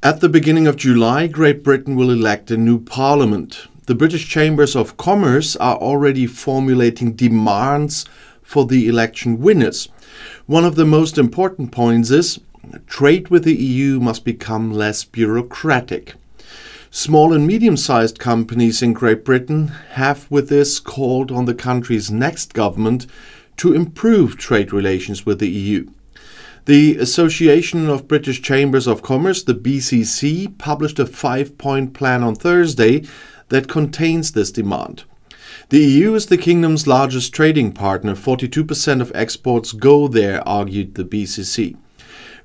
At the beginning of July, Great Britain will elect a new parliament. The British Chambers of Commerce are already formulating demands for the election winners. One of the most important points is trade with the EU must become less bureaucratic. Small and medium-sized companies in Great Britain have with this called on the country's next government to improve trade relations with the EU. The Association of British Chambers of Commerce, the BCC, published a 5-point plan on Thursday that contains this demand. The EU is the kingdom's largest trading partner. 42% of exports go there, argued the BCC.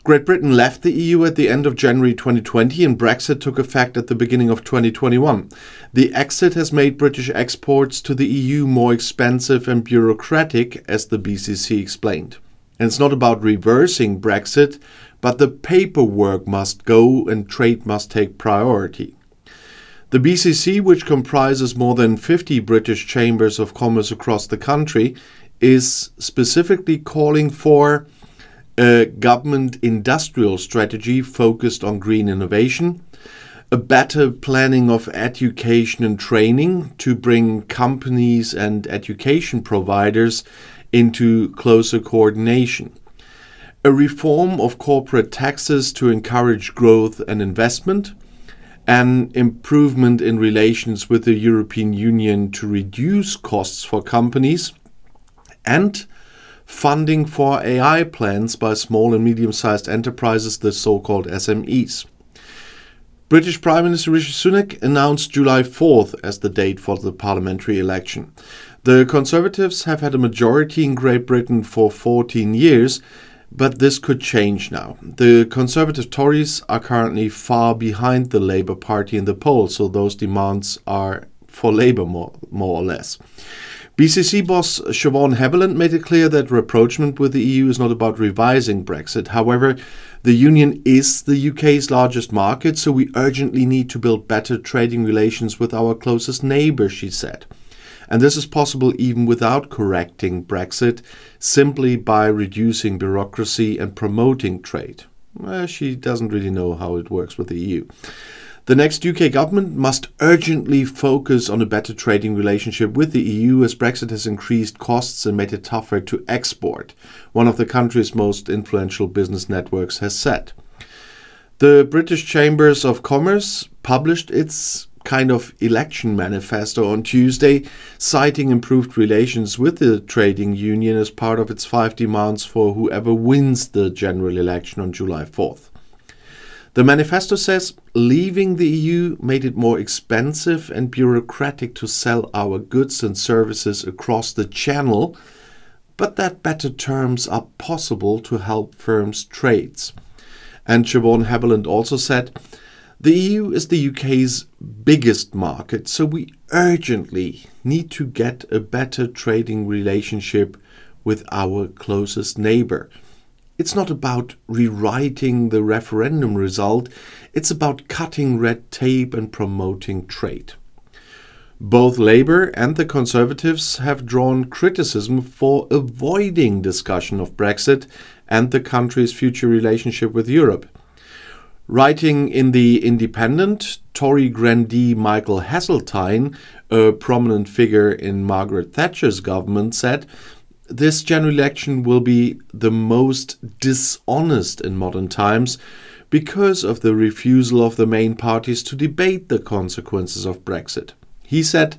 Great Britain left the EU at the end of January 2020 and Brexit took effect at the beginning of 2021. The exit has made British exports to the EU more expensive and bureaucratic, as the BCC explained. And it's not about reversing Brexit, but the paperwork must go and trade must take priority. The BCC, which comprises more than 50 British chambers of commerce across the country, is specifically calling for a government industrial strategy focused on green innovation, a better planning of education and training to bring companies and education providers into closer coordination, a reform of corporate taxes to encourage growth and investment, an improvement in relations with the European Union to reduce costs for companies, and funding for AI plans by small and medium-sized enterprises, the so-called SMEs. British Prime Minister Rishi Sunak announced July 4th as the date for the parliamentary election. The Conservatives have had a majority in Great Britain for 14 years, but this could change now. The Conservative Tories are currently far behind the Labour Party in the polls, so those demands are for Labour more or less. BCC boss Siobhan Heveland made it clear that rapprochement with the EU is not about revising Brexit. However, the Union is the UK's largest market, so we urgently need to build better trading relations with our closest neighbour, she said. And this is possible even without correcting Brexit, simply by reducing bureaucracy and promoting trade. She doesn't really know how it works with the EU. The next UK government must urgently focus on a better trading relationship with the EU, as Brexit has increased costs and made it tougher to export, one of the country's most influential business networks has said. The British Chambers of Commerce published its kind of election manifesto on Tuesday, citing improved relations with the trading union as part of its 5 demands for whoever wins the general election on July 4th. The manifesto says leaving the EU made it more expensive and bureaucratic to sell our goods and services across the channel, but that better terms are possible to help firms' trades. And Siobhan Heveland also said, the EU is the UK's biggest market, so we urgently need to get a better trading relationship with our closest neighbour. It's not about rewriting the referendum result, it's about cutting red tape and promoting trade. Both Labour and the Conservatives have drawn criticism for avoiding discussion of Brexit and the country's future relationship with Europe. Writing in The Independent, Tory grandee Michael Heseltine, a prominent figure in Margaret Thatcher's government, said, "This general election will be the most dishonest in modern times because of the refusal of the main parties to debate the consequences of Brexit." He said,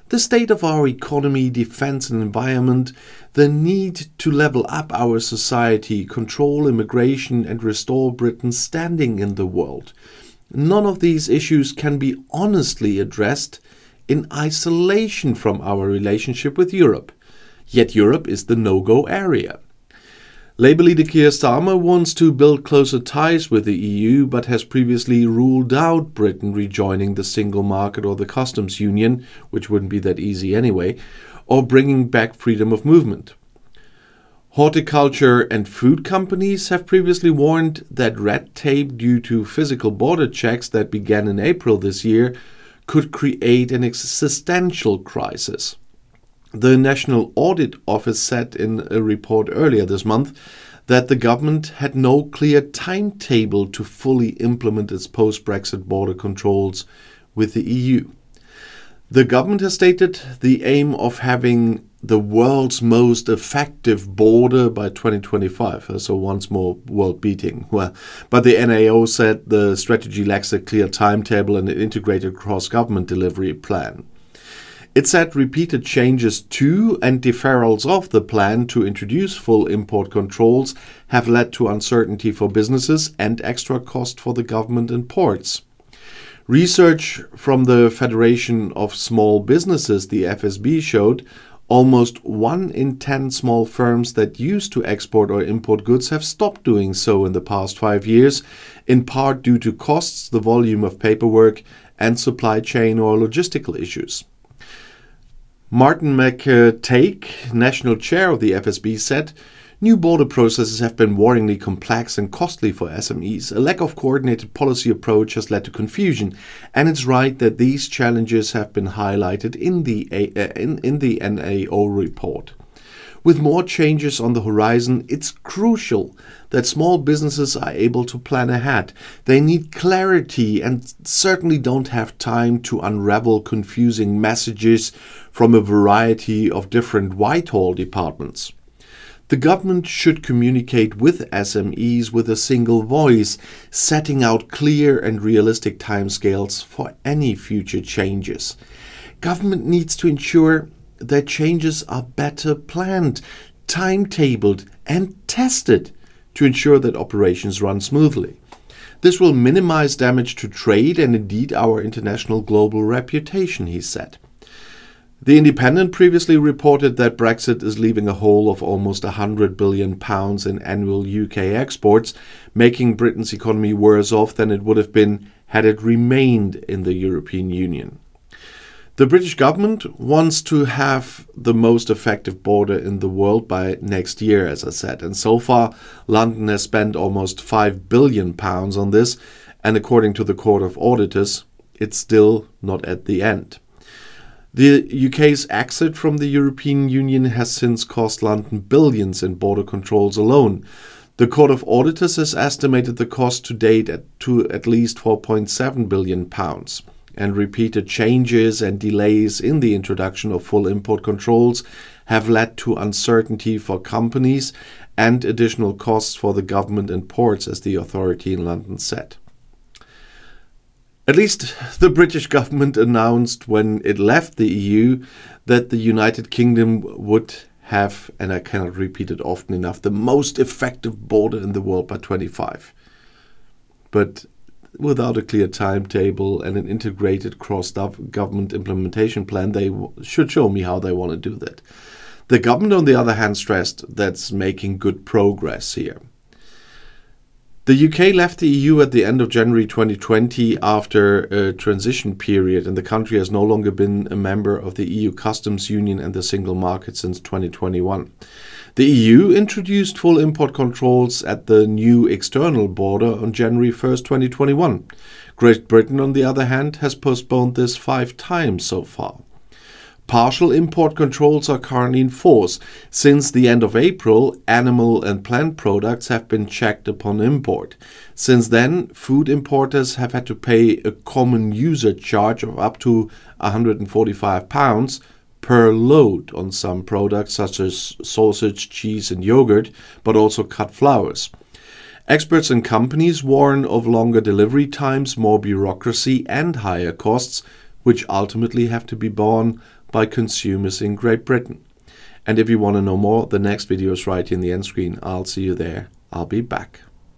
"The state of our economy, defence and environment, the need to level up our society, control immigration and restore Britain's standing in the world. None of these issues can be honestly addressed in isolation from our relationship with Europe. Yet Europe is the no-go area." Labour leader Keir Starmer wants to build closer ties with the EU, but has previously ruled out Britain rejoining the single market or the customs union, which wouldn't be that easy anyway, or bringing back freedom of movement. Horticulture and food companies have previously warned that red tape due to physical border checks that began in April this year could create an existential crisis. The National Audit Office said in a report earlier this month that the government had no clear timetable to fully implement its post-Brexit border controls with the EU. The government has stated the aim of having the world's most effective border by 2025, so once more world beating. Well, but the NAO said the strategy lacks a clear timetable and an integrated cross-government delivery plan. It said repeated changes to and deferrals of the plan to introduce full import controls have led to uncertainty for businesses and extra cost for the government and ports. Research from the Federation of Small Businesses, the FSB, showed almost 1 in 10 small firms that used to export or import goods have stopped doing so in the past 5 years, in part due to costs, the volume of paperwork, and supply chain or logistical issues. Martin McTake, national chair of the FSB, said, "New border processes have been worryingly complex and costly for SMEs. A lack of coordinated policy approach has led to confusion, and it's right that these challenges have been highlighted in the NAO report. With more changes on the horizon, it's crucial that small businesses are able to plan ahead. They need clarity and certainly don't have time to unravel confusing messages from a variety of different Whitehall departments. The government should communicate with SMEs with a single voice, setting out clear and realistic timescales for any future changes. Government needs to ensure that changes are better planned, timetabled and tested to ensure that operations run smoothly. This will minimize damage to trade and indeed our international global reputation," he said. The Independent previously reported that Brexit is leaving a hole of almost £100 billion in annual UK exports, making Britain's economy worse off than it would have been had it remained in the European Union. The British government wants to have the most effective border in the world by next year, as I said, and so far London has spent almost £5 billion on this, and according to the Court of Auditors, it's still not at the end. The UK's exit from the European Union has since cost London billions in border controls alone. The Court of Auditors has estimated the cost to date to at least £4.7 billion, and repeated changes and delays in the introduction of full import controls have led to uncertainty for companies and additional costs for the government and ports, as the authority in London said. At least the British government announced when it left the EU that the United Kingdom would have, and I cannot repeat it often enough, the most effective border in the world by 2025. But without a clear timetable and an integrated cross-government implementation plan, they should show me how they want to do that. The government, on the other hand, stressed that's making good progress here. The UK left the EU at the end of January 2020 after a transition period, and the country has no longer been a member of the EU customs union and the single market since 2021. The EU introduced full import controls at the new external border on January 1st, 2021. Great Britain, on the other hand, has postponed this 5 times so far. Partial import controls are currently in force. Since the end of April, animal and plant products have been checked upon import. Since then, food importers have had to pay a common user charge of up to £145 per load on some products such as sausage, cheese and yogurt, but also cut flowers. Experts and companies warn of longer delivery times, more bureaucracy and higher costs, which ultimately have to be borne by consumers in Great Britain. And if you want to know more, the next video is right here in the end screen. I'll see you there. I'll be back.